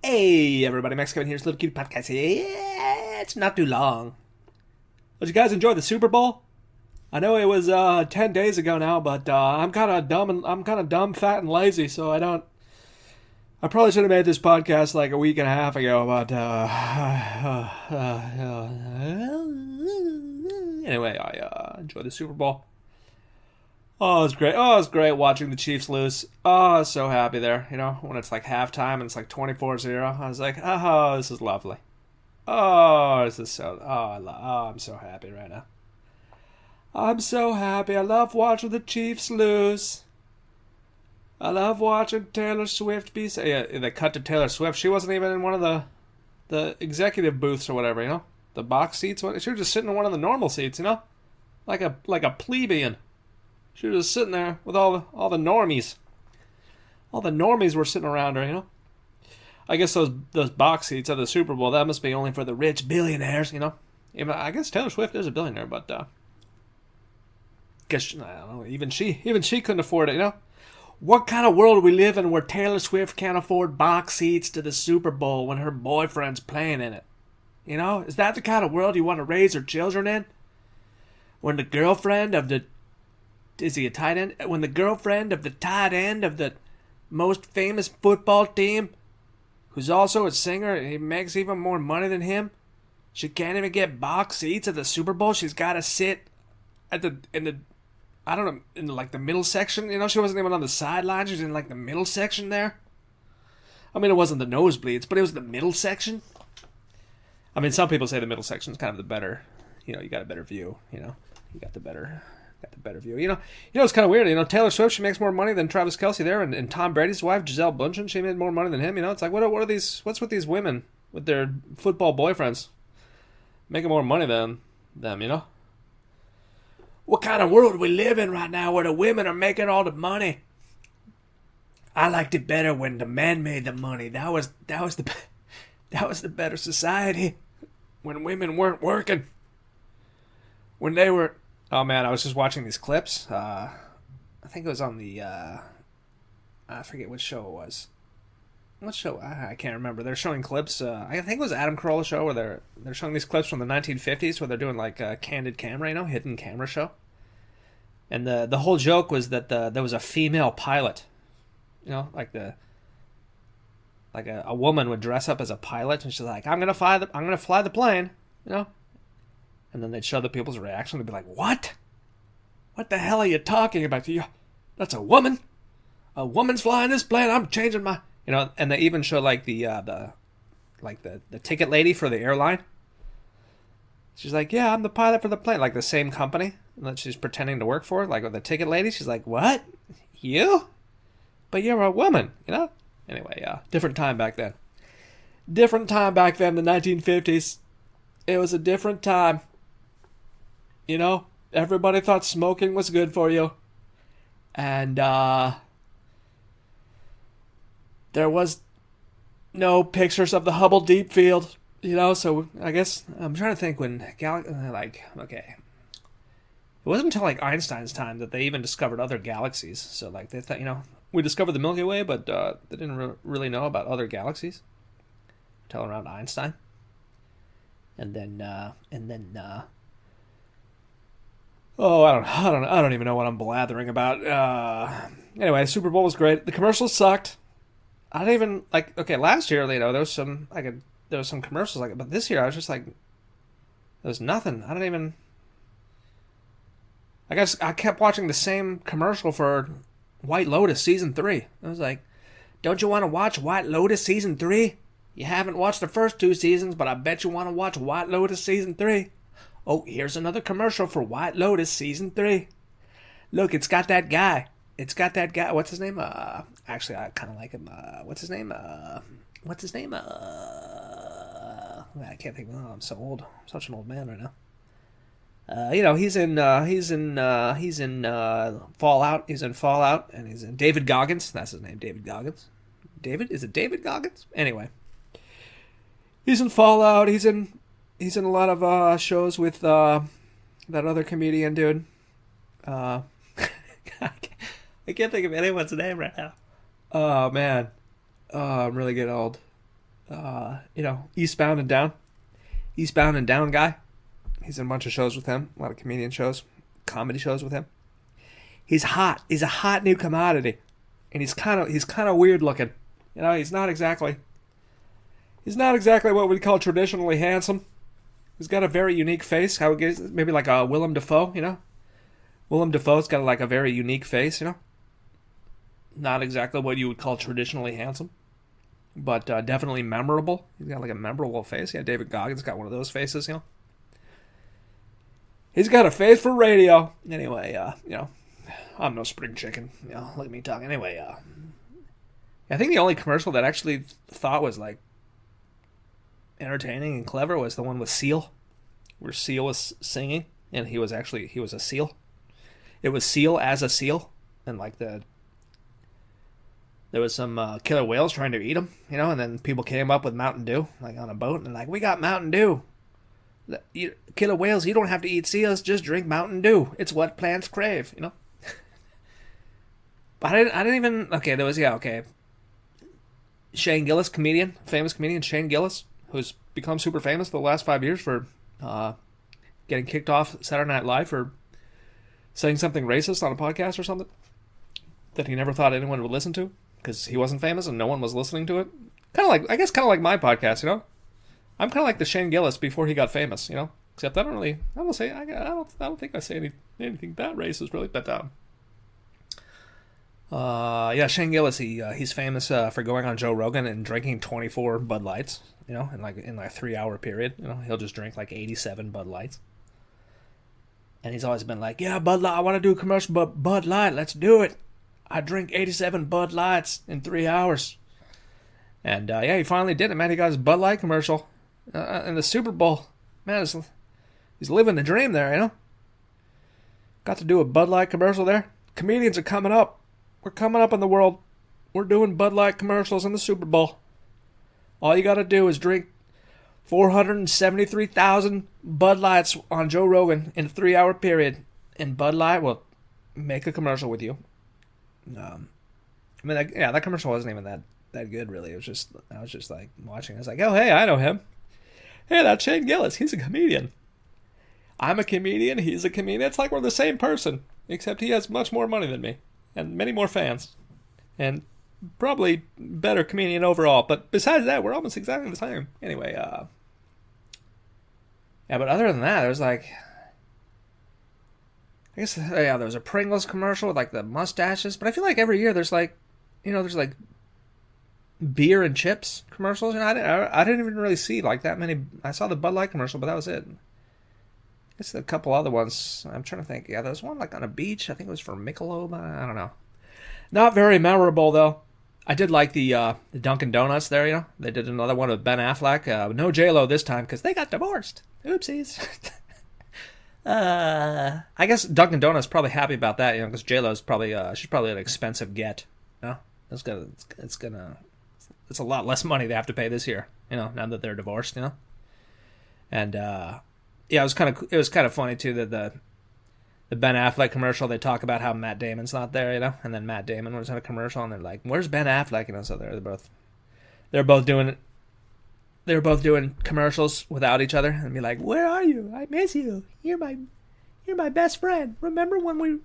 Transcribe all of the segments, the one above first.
Hey everybody, Max Kevin here. It's a Little Cute Podcast. Yeah, it's not too long. Did you guys enjoy the Super Bowl? I know it was 10 days ago now, but I'm kind of dumb and fat, and lazy, so I don't. I probably should have made this podcast like a week and a half ago, but anyway, I enjoyed the Super Bowl. Oh, it was great. Oh, it was great watching the Chiefs lose. Oh, I was so happy there. You know, when it's like halftime and it's like 24-0. I was like, oh, this is lovely. Oh, this is so... I'm so happy right now. I'm so happy. I love watching the Chiefs lose. I love watching Taylor Swift be... Yeah, they cut to Taylor Swift. She wasn't even in one of the executive booths or whatever, you know? The box seats. She was just sitting in one of the normal seats, you know? Like a plebeian. She was just sitting there with all the normies. All the normies were sitting around her, you know? I guess those box seats at the Super Bowl, that must be only for the rich billionaires, you know? I guess Taylor Swift is a billionaire, but guess I don't know, even she couldn't afford it, you know? What kind of world we live in where Taylor Swift can't afford box seats to the Super Bowl when her boyfriend's playing in it? You know? Is that the kind of world you want to raise your children in? When the girlfriend of the... Is he a tight end? When the girlfriend of the tight end of the most famous football team, who's also a singer, he makes even more money than him, she can't even get box seats at the Super Bowl. She's got to sit in the middle section. You know, she wasn't even on the sideline. She was in like the middle section there. I mean, it wasn't the nosebleeds, but it was the middle section. I mean, some people say the middle section is kind of the better. You know, you got a better view. You know, you got the better view. You know, it's kind of weird. You know, Taylor Swift, she makes more money than Travis Kelce there, and Tom Brady's wife, Gisele Bundchen, she made more money than him. You know, it's like, what's with these women with their football boyfriends making more money than them? You know, what kind of world we live in right now where the women are making all the money? I liked it better when the men made the money. That was the better society, when women weren't working, when they were. Oh man, I was just watching these clips. I think it was on the, I forget which show it was. What show? I can't remember. They're showing clips. I think it was Adam Carolla show where they're showing these clips from the 1950s where they're doing like a candid camera, you know, hidden camera show. And the whole joke was that there was a female pilot, you know, like a woman would dress up as a pilot and she's like, I'm gonna fly the plane, you know. And then they'd show the people's reaction. They'd be like, what? What the hell are you talking about? That's a woman? A woman's flying this plane? I'm changing my... You know, and they even show like the ticket lady for the airline. She's like, yeah, I'm the pilot for the plane. Like the same company that she's pretending to work for. Like with the ticket lady, she's like, what? You? But you're a woman, you know? Anyway, different time back then. The 1950s. It was a different time. You know, everybody thought smoking was good for you. And there was no pictures of the Hubble Deep Field, you know, so I guess I'm trying to think when okay. It wasn't until like Einstein's time that they even discovered other galaxies. So like they thought, you know, we discovered the Milky Way, but they didn't really know about other galaxies until around Einstein. And then oh, I don't even know what I'm blathering about. Anyway, Super Bowl was great. The commercials sucked. I didn't even okay, last year, you know, there was some commercials but this year I was just like, there's nothing. I guess I kept watching the same commercial for White Lotus season 3. I was like, don't you want to watch White Lotus season 3? You haven't watched the first 2 seasons, but I bet you want to watch White Lotus season 3. Oh, here's another commercial for White Lotus season 3. Look, it's got that guy. What's his name? Actually, I kind of like him. What's his name? I can't think. Oh, I'm so old. I'm such an old man right now. You know, he's in Fallout. He's in Fallout, and he's in David Goggins. That's his name, David Goggins. Is it David Goggins? Anyway, he's in Fallout. He's in a lot of shows with that other comedian dude. I can't think of anyone's name right now. Oh man, I'm really getting old. Eastbound and Down. Eastbound and Down guy. He's in a bunch of shows with him. A lot of comedian shows. Comedy shows with him. He's hot. He's a hot new commodity. And he's kind of weird looking. He's not exactly what we'd call traditionally handsome. He's got a very unique face. How it gets, maybe like a Willem Dafoe, Willem Dafoe's got like a very unique face, Not exactly what you would call traditionally handsome, but definitely memorable. He's got like a memorable face. Yeah, David Goggins got one of those faces, He's got a face for radio. Anyway, I'm no spring chicken. Look at me talking. Anyway, I think the only commercial that I actually thought was like entertaining and clever was the one with Seal, where Seal was singing, and he was a seal. It was Seal as a seal, and like there was some killer whales trying to eat him, and then people came up with Mountain Dew, like on a boat, and like, we got Mountain Dew. Killer whales, you don't have to eat seals, just drink Mountain Dew. It's what plants crave, But I didn't even, okay, there was, Shane Gillis, famous comedian Shane Gillis, who's become super famous the last 5 years for getting kicked off Saturday Night Live for saying something racist on a podcast or something that he never thought anyone would listen to because he wasn't famous and no one was listening to it. Kind of like my podcast, I'm kind of like the Shane Gillis before he got famous, Except I don't think I say anything that racist really, but Shane Gillis, he's famous for going on Joe Rogan and drinking 24 Bud Lights, in like a 3-hour period. He'll just drink like 87 Bud Lights. And he's always been like, yeah, Bud Light, I want to do a commercial, but Bud Light, let's do it. I drink 87 Bud Lights in 3 hours. And he finally did it, man. He got his Bud Light commercial in the Super Bowl. Man, he's living the dream there, Got to do a Bud Light commercial there. Comedians are coming up. We're coming up in the world. We're doing Bud Light commercials in the Super Bowl. All you got to do is drink 473,000 Bud Lights on Joe Rogan in a 3-hour period, and Bud Light will make a commercial with you. That commercial wasn't even that good, really. I was just like watching. I was like, oh, hey, I know him. Hey, that's Shane Gillis. He's a comedian. I'm a comedian. He's a comedian. It's like we're the same person, except he has much more money than me and many more fans, and probably better comedian overall. But besides that, we're almost exactly the same. Anyway, but other than that, there's like, I guess, there was a Pringles commercial with like the mustaches. But I feel like every year there's like, there's like beer and chips commercials. I didn't even really see like that many. I saw the Bud Light commercial, but that was it. I guess a couple other ones. I'm trying to think. Yeah, there was one like on a beach. I think it was for Michelob. I don't know. Not very memorable though. I did like the Dunkin' Donuts there. They did another one with Ben Affleck. No J-Lo this time because they got divorced. Oopsies. I guess Dunkin' Donuts probably happy about that, because J-Lo's probably she's probably an expensive get. It's a lot less money they have to pay this year. Now that they're divorced. And it was kind of funny too that the Ben Affleck commercial, they talk about how Matt Damon's not there, and then Matt Damon was in a commercial, and they're like, "Where's Ben Affleck?" So they're both doing commercials without each other, and be like, "Where are you? I miss you. You're my best friend. Remember when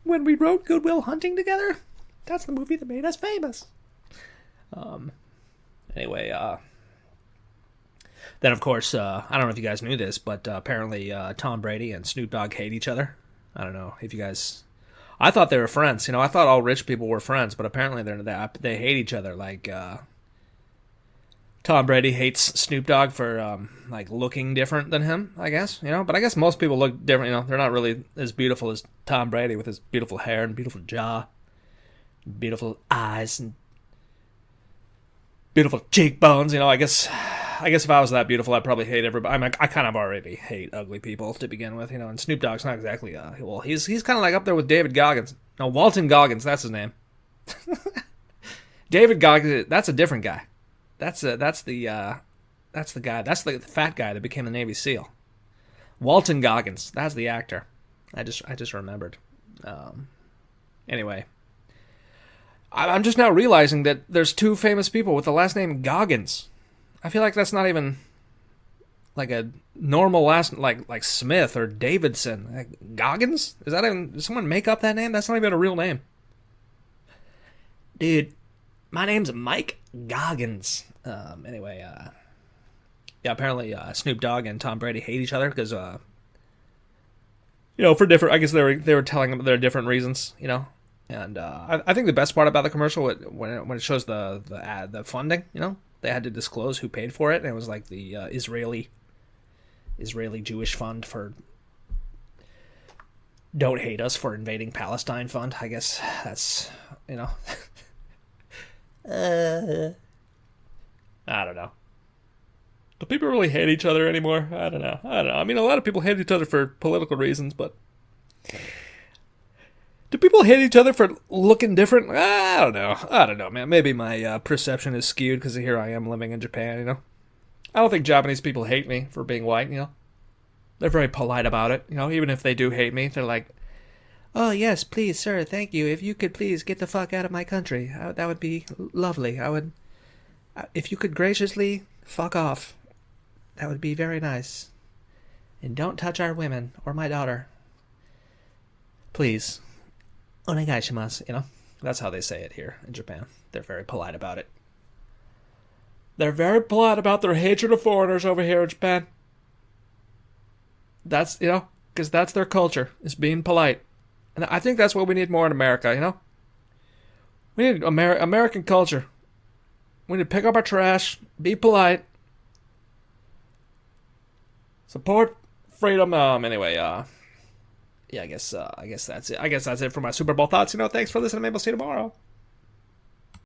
we wrote Good Will Hunting together? That's the movie that made us famous." Anyway, then of course, I don't know if you guys knew this, but apparently Tom Brady and Snoop Dogg hate each other. I don't know if you guys. I thought they were friends. I thought all rich people were friends, but apparently they hate each other. Like Tom Brady hates Snoop Dogg for like looking different than him, I guess. But I guess most people look different. They're not really as beautiful as Tom Brady with his beautiful hair and beautiful jaw, beautiful eyes and beautiful cheekbones. I guess if I was that beautiful, I'd probably hate everybody. I kind of already hate ugly people to begin with, And Snoop Dogg's not exactly he's kind of like up there with David Goggins. No, Walton Goggins, that's his name. David Goggins, that's a different guy. That's the guy. That's the fat guy that became a Navy SEAL. Walton Goggins, that's the actor. I just remembered. Anyway. I'm just now realizing that there's two famous people with the last name Goggins. I feel like that's not even like a normal last, like Smith or Davidson. Like, Goggins? Is that even, did someone make up that name? That's not even a real name. Dude, my name's Mike Goggins. Anyway, yeah, apparently Snoop Dogg and Tom Brady hate each other because, for different, I guess they were telling them their different reasons, And I think the best part about the commercial, when it shows the funding, they had to disclose who paid for it, and it was like the Israeli Jewish Fund for Don't Hate Us for Invading Palestine Fund. I guess that's, I don't know. Do people really hate each other anymore? I don't know. I mean, a lot of people hate each other for political reasons, but do people hate each other for looking different? I don't know, man. Maybe my perception is skewed because here I am living in Japan, I don't think Japanese people hate me for being white, They're very polite about it, Even if they do hate me, they're like, "Oh, yes, please, sir, thank you. If you could please get the fuck out of my country, that would be lovely. If you could graciously fuck off, that would be very nice. And don't touch our women or my daughter. Please. Onegaishimasu," That's how they say it here in Japan. They're very polite about it. They're very polite about their hatred of foreigners over here in Japan. That's, because that's their culture, is being polite. And I think that's what we need more in America, We need American culture. We need to pick up our trash, be polite, support freedom. Anyway, yeah, I guess that's it. I guess that's it for my Super Bowl thoughts. Thanks for listening. Maybe I'll see you tomorrow.